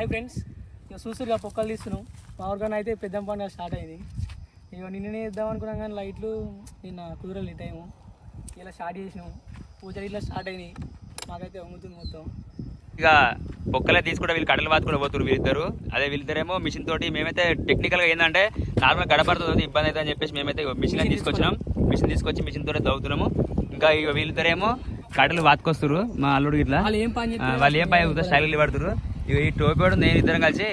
Hi friends, ఇక చూసురుగా పొక్కలు తీస్తున్నాం. మా ఊరికన్నా అయితే పెద్ద పండుగ స్టార్ట్ అయింది. ఇక నిన్ననే ఇద్దాం అనుకున్నాం కానీ లైట్లు నిన్న కుదరలు టైము. ఇలా స్టార్ట్ చేసినాం, పూజలు ఇట్లా స్టార్ట్ అయినాయి. మాకైతే వంగుతుంది మొత్తం. ఇక పొక్కలే తీసుకుంటే వీళ్ళు కట్టలు బాత్ కూడా పోతున్నారు వీళ్ళిద్దరు. అదే వీళ్ళిద్దరేమో మిషన్ తోటి, మేమైతే టెక్నికల్గా ఏంటంటే నార్మల్ గడపడుతుంది ఇబ్బంది అయితే అని చెప్పేసి మేమైతే మిషన్ తీసుకొచ్చినాం. మిషన్ తీసుకొచ్చి మిషన్ తోటే దవ్వుతున్నాము. ఇంకా ఇక వీళ్ళిద్దరేమో కట్టలు బాతుకొస్తారు. మా అల్లుడు ఇట్లా వాళ్ళు ఏం పని స్టైల్ పడుతున్నారు. ఇక ఈ టోపీ నేను ఇద్దరం కలిసి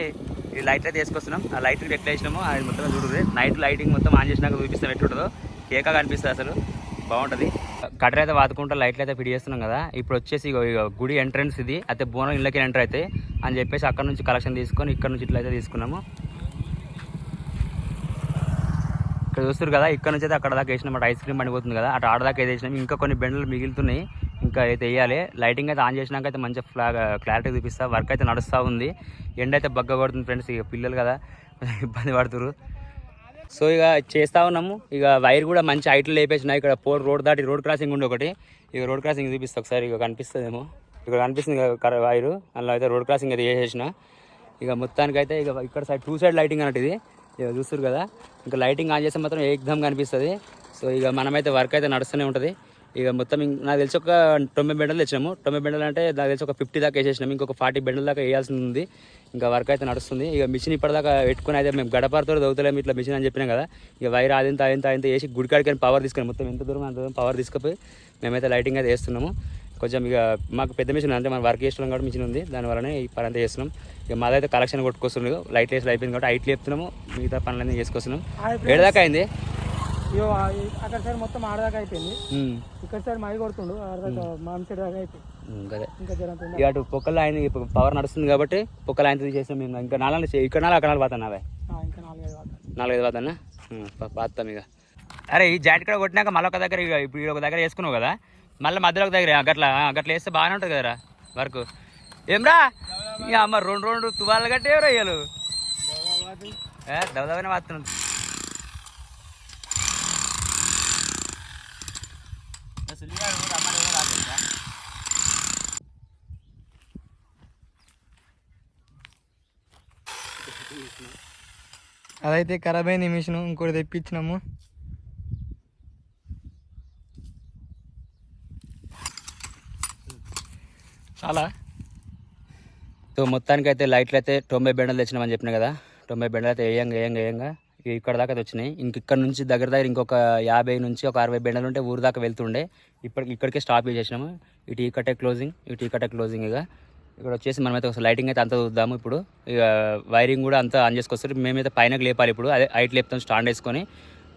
ఈ లైట్ అయితే తీసుకొస్తున్నాం. ఆ లైట్ ఎట్లా వేసినామో అది మొత్తం చూడరు. నైట్ లైటింగ్ మొత్తం ఆన్ చేసినాక చూపిస్తాం ఎట్లుంటుందో. కేకా కనిపిస్తుంది, అసలు బాగుంటుంది. కట్టెలు అయితే వాతుకుంటా లైట్లు అయితే ఫిట్ చేస్తున్నాం కదా. ఇప్పుడు వచ్చేసి ఇక గుడి ఎంట్రన్స్ ఇది అయితే బోనం ఇళ్ళకి ఎంటర్ అయితే అని చెప్పేసి అక్కడ నుంచి కలెక్షన్ తీసుకొని ఇక్కడ నుంచి ఇట్లా అయితే తీసుకున్నాము. ఇక్కడ చూస్తారు కదా, ఇక్కడ నుంచి అయితే అక్కడ దాకా వేసినాం. అటు ఐస్ క్రీమ్ పడిపోతుంది కదా, అటు ఆడదాకా అయితే వేసినాం. ఇంకా కొన్ని బెండలు మిగులుతున్నాయి, ఇంకా అయితే వేయాలి. లైటింగ్ అయితే ఆన్ చేసినాక అయితే మంచిగా క్లారిటీ చూపిస్తా. వర్క్ అయితే నడుస్తూ ఉంది. ఎండ అయితే బగ్గ కొడుతుంది ఫ్రెండ్స్. ఇక పిల్లలు కదా ఇబ్బంది పడుతున్నారు. సో ఇక చేస్తూ ఉన్నాము. ఇక వైర్ కూడా మంచి హైట్లో లేపేసినా. ఇక్కడ రోడ్ దాటి రోడ్ క్రాసింగ్ ఉండి ఒకటి, ఇక రోడ్ క్రాసింగ్ చూపిస్తా ఒకసారి. ఇక కనిపిస్తుందేమో, ఇక్కడ కనిపిస్తుంది వైరు. అందులో అయితే రోడ్ క్రాసింగ్ అయితే చేసేసిన. ఇక మొత్తానికి అయితే ఇక ఇక్కడ సైడ్ 2 సైడ్ లైటింగ్ అన్నట్టు ఇది. ఇక చూస్తారు కదా, ఇంకా లైటింగ్ ఆన్ చేస్తే మాత్రం ఏకదమ్ కనిపిస్తుంది. సో ఇక మనమైతే వర్క్ అయితే నడుస్తూనే ఉంటుంది. ఇక మొత్తం నాకు తెలిసి ఒక 90 బెండలు తెచ్చినాము. 90 బెండలు అంటే నాకు తెలిసి ఒక 50 దాకా వేసేసినాము. ఇంకొక 40 బెండల దాకా వేయాల్సి ఉంది. ఇంకా వర్క్ అయితే నడుస్తుంది. ఇక మిషన్ ఇప్పటిదాకా పెట్టుకుని అయితే మేము గడపడుతో దౌతలేము ఇట్లా మిషన్ అని చెప్పినాం కదా. ఇక వైర్ ఆదింత వేసి గుడికాడికి పవర్ తీసుకుని మొత్తం ఎంత దూరం అంత దూరం పవర్ తీసుకుపోయి మేమైతే లైటింగ్ అయితే వేస్తున్నాము. కొంచెం ఇక మాకు పెద్ద మిషన్ అంటే మనం వర్క్ చేస్తున్నాం కాబట్టి మిషన్ ఉంది, దానివల్లనే ఈ పని అంతా చేస్తున్నాం. ఇక మాదైతే కలెక్షన్ కొట్టుకొస్తున్నాం. లైట్ వేసి అయిపోయింది కాబట్టి హైట్లు చెప్తున్నాము, మిగతా పనులన్నీ చేసుకొస్తున్నాం. ఏడదాకా అయింది. అక్కడ సైడ్ మొత్తం ఆడదాకా అయిపోయింది. ఇక్కడ సైడ్ మై కొడుతుండు, మామ సైడ్ దాకా అయిపోయింది. ఇక అటు పొక్కలు ఆయన పవర్ నడుస్తుంది కాబట్టి పొక్కలు ఆయన చేసాం మేము. ఇంకా 4 ఇక్కడ 4 అక్కడ 4 పోతాను. అవే ఇంకా 4-5 పోతానా పాతాం. ఇక అరే ఈ జాయింట్ కూడా కొట్టినాక మళ్ళీ ఒక దగ్గర ఇక ఇప్పుడు ఒక దగ్గర వేసుకున్నావు కదా, మళ్ళీ మధ్యలో ఒక దగ్గర గట్ల వేస్తే బాగానే ఉంటుంది కదరా వర్క్. ఏమ్రా ఇక అమ్మ 2 తువాళ్ళు కట్టేవరా ఇయ్యలు దవదవనే వాడుతున్నాడు. అదైతే ఖరాబ్ అయింది మిషన్, ఇంకోటి తెప్పించినాము. చాలా. సో మొత్తానికి అయితే లైట్లు అయితే 90 బెండలు తెచ్చినామని చెప్పినా కదా. 90 బెండలు అయితే వేయంగా ఇక్కడ దాకా వచ్చినాయి. ఇక్కడ నుంచి దగ్గర ఇంకొక 50 నుంచి ఒక 60 బెండలు ఉంటే ఊరు దాకా వెళ్తుండే. ఇక్కడికే స్టాప్ చేసినాము. ఇటు ఈ కట్టే క్లోజింగ్. ఇక ఇక్కడ వచ్చేసి మనమైతే ఒక లైటింగ్ అయితే అంతా చూద్దాము. ఇప్పుడు ఇక వైరింగ్ కూడా అంతా ఆన్ చేసుకొస్తారు. మేమైతే పైన లేపాలి. ఇప్పుడు అదే హైట్ లేపుతాం స్టాండ్ వేసుకొని.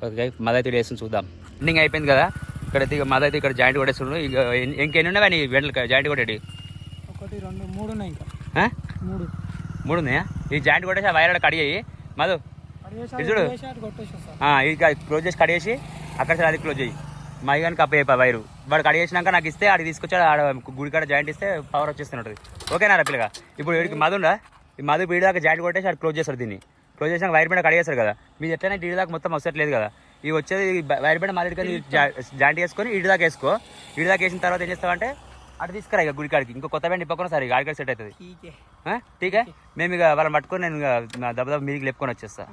ఓకే మదైతే వేసుకుని చూద్దాం. ఎండింగ్ అయిపోయింది కదా. ఇక్కడైతే ఇక మదైతే ఇక్కడ జాయింట్ కొట్టేస్తున్నాడు. ఇక ఇంకెన్ని ఉన్నాయి కానీ బెండలు జాయింట్ కొట్టేటి 1 2 3 ఉన్నాయి. ఇంకా 3 ఉన్నాయా? ఈ జాయింట్ కొట్టేసి ఆ వైర్ కట్ చేయి మధు చూడు. ఇక క్లోజ్ చేసి కట్ చేసి అక్కడ సరే అది క్లోజ్ చేయి. మైగానికి అప్ప అయిపోయి వైరు వాడు కట్ చేసినాక నాకు ఇస్తే ఆడికి తీసుకొచ్చి ఆడ గుడి కాడ జాయింట్ ఇస్తే పవర్ వచ్చేస్తుంటుంది. ఓకేనా పిల్లగా? ఇప్పుడు వీడికి మధు ఉందా, ఈ మధు వీడి దాకా జాయింట్ కొట్టేసి ఆడు క్లోజ్ చేస్తారు. దీన్ని క్లోజ్ చేసినాక వైర్ బిండ కట్ చేస్తారు కదా. మీరు ఎట్లయినా ఇడి దాకా మొత్తం వస్తట్లేదు కదా. ఇవి వచ్చేది వైర్ బిండ మళ్ళీ జాయింట్ వేసుకొని ఇడి దాకా వేసుకో. ఇడి దాకా వేసిన తర్వాత ఏం చేస్తామంటే అటు తీసుకురా ఇక గుడి కాడికి. ఇంకో కొత్త బ్యాండ్ ఇప్పకుండా సరే గాడికాడ సెట్ అవుతుంది. టీకే మేము ఇక వాళ్ళని పట్టుకొని నేను దెబ్బ మీదికి లేపుకొని వచ్చేస్తా.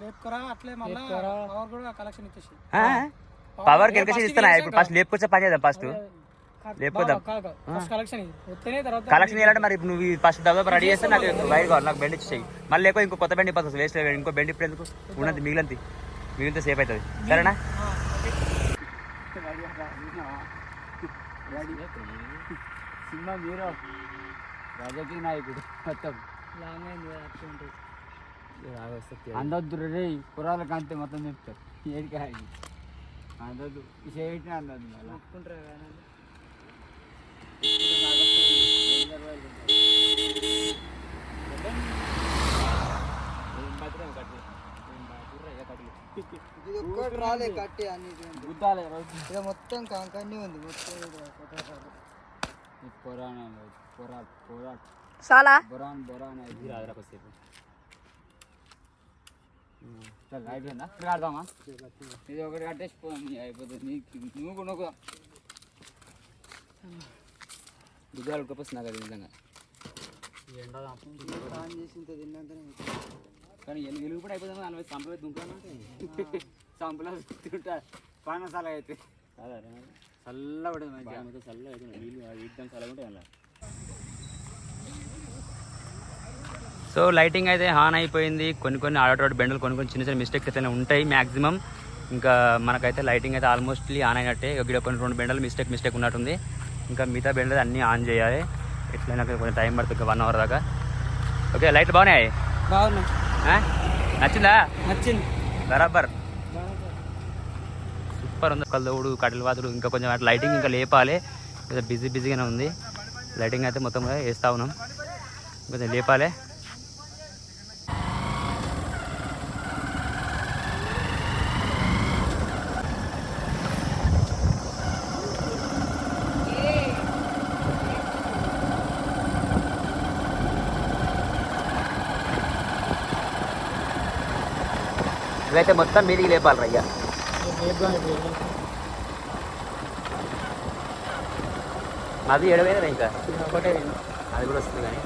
పవర్ కెరకేసి ఇస్తాను. ఇప్పుడు ఫస్ట్ లేపుకొచ్చే పని చేద్దాం. ఫస్ట్ లేపుకొద్దాం. కలెక్షన్ చేయాలంటే మరి నువ్వు ఫస్ట్ దెబ్బ రెడీ చేస్తే నాకు వైర్ కావాలి, నాకు బెండ్ ఇచ్చేయి. మళ్ళీ లేకపోతే ఇంకో కొత్త బెండ్ ఇప్పొస్తుంది. వేస్ట్ ఇంకో బెండ్ ఇప్పుడు ఎందుకు ఉన్నది మిగిలితే సేఫ్ అవుతుంది. సరేనా? సినిమా హీరో రాజకీయ నాయకుడు మొత్తం అందొద్దు రే కుర్రాళ్ళకి అంతే మొత్తం చెప్తారు. ఏడికి అందొద్దు చేయటి అందొద్దు మొత్తం కాంకన్నీ ఉంది. ఆడదామా? ఇది ఒకటి కట్టేసి అయిపోతుంది. నువ్వు గుజాలు ఉడకపోతుంది నాకు అది నిజంగా. ఎండ కానీ వెలుగు కూడా అయిపోతుంది 40 సంపలు దుంకానంటే సంపలు తింటా పానసాల అయితే చల్ల పడేది మంచిగా చల్ల అవుతుంది నీళ్ళు ఇద్దాం చల్లగా ఉంటాయి అలా. సో లైటింగ్ అయితే ఆన్ అయిపోయింది. కొన్ని ఆడేటోటి బెండలు కొన్ని చిన్న చిన్న మిస్టేక్స్ అయితే ఉంటాయి మ్యాక్సిమం. ఇంకా మనకైతే లైటింగ్ అయితే ఆల్మోస్ట్లీ ఆన్ అయినట్టే. ఇక్కడ కొన్ని 2 బెండలు మిస్టేక్ ఉన్నట్టుంది. ఇంకా మిగతా బెండలు అన్నీ ఆన్ చేయాలి. ఎట్లయినా కొంచెం టైం పడుతుంది 1 అవర్ దాకా. ఓకే లైట్లు బాగున్నాయి. బాగున్నాయి. నచ్చిందా? నచ్చింది. బరాబర్ సూపర్ ఉంది. కళ్ళదోడు కట్టెల వాతుడు ఇంకా కొంచెం అట్లా లైటింగ్ ఇంకా లేపాలి. కొంచెం బిజీగానే ఉంది. లైటింగ్ అయితే మొత్తం వేస్తూ ఉన్నాం. కొంచెం లేపాలి. ఇవైతే మొత్తం మీదికి లేపాలి రయ్య. అది ఎడవేదా ఇంకా ఒకటే అది కూడా వస్తుంది కానీ